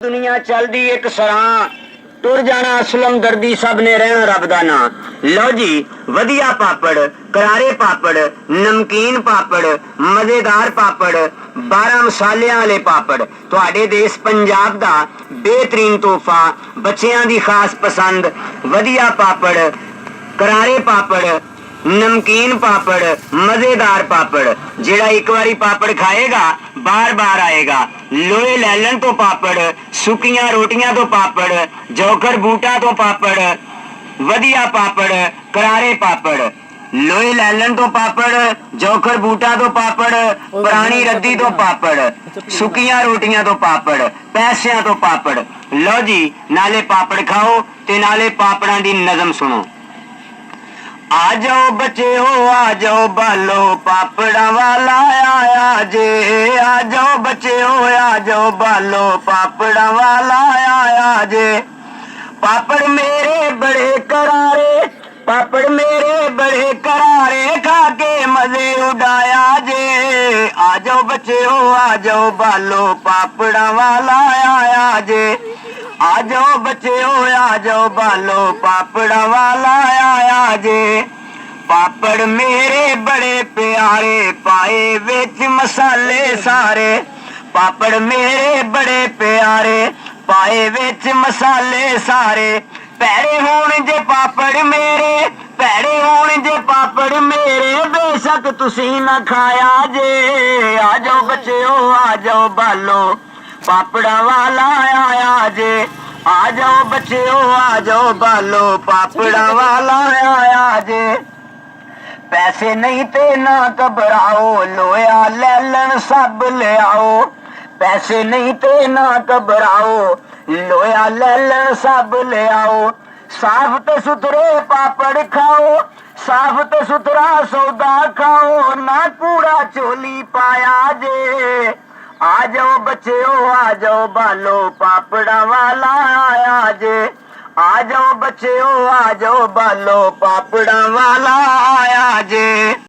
दुनिया चलदी एक सरां तुर जाना असलम दर्दी सब ने रहना रब दा नां। लो जी वधिया पापड़, करारे पापड़, नमकीन पापड़, मजेदार पापड़, 12 मसालियां वाले पापड़ तुहाडे देश पंजाब दा बेहतरीन तोहफा, बच्चियां दी खास पसंद। वधिया पापड़, करारे पापड़, नमकीन पापड़, मजेदार पापड़। जेड़ा एक बारी पापड़ खाएगा बार बार आएगा। लोहे लैलन तो पापड़, सुकियां रोटियां तो पापड़, जौकर बूटा तो पापड़, वधिया पापड़, करारे पापड़। लोहे लैलन तो पापड़, जौखर बूटा तो पापड़, पुरानी रद्दी तो पापड़, सुकियां रोटियां तो पापड़, पैसियां तो पापड़। लो जी नाले पापड़ खाओ ते नाले पापड़ां दी नज़म सुनो। आ जाओ बच्चे हो आ जाओ बालो पापड़ा वाला आया जे। आ जाओ बच्चे हो आ जाओ बालो पापड़ा वाला आया जे। पापड़ मेरे बड़े करारे, पापड़ मेरे बड़े करारे, खा के मजे उड़ाया जे। आ जाओ बच्चे हो आ जाओ बालो पापड़ा वाला आया जे। आ जाओ बच्चे हो आ जाओ बालो पापड़ा वाला आया जे। पापड़ मेरे बड़े प्यारे पाए विच मसाले सारे। पापड़ मेरे बड़े प्यारे पाए विच मसाले सारे। भैड़े होण जे पापड़ मेरे, भैड़े होण जे पापड़ मेरे, बेशक तुसी ना खाया जे। आ जाओ बच्चे हो आ जाओ बालो पापड़ा वाला आया जे। आ जाओ बच्चे हो आ जाओ बालो पापड़ा वाला आया जे। पैसे नहीं ते ना घबराओ, लोया लैलन सब ले आओ। पैसे नहीं ते ना घबराओ, लोया लैलन सब ले आओ। साफ ते सुथरे पापड़ खाओ, साफ ते सुथरा सौदा खाओ, ना कूड़ा चोली पाया जे। आ जाओ बच्चे हो आ जाओ बालो पापड़ा वाला आया जे। आ जाओ बच्चे हो आ जाओ बालो पापड़ा वाला आया जे।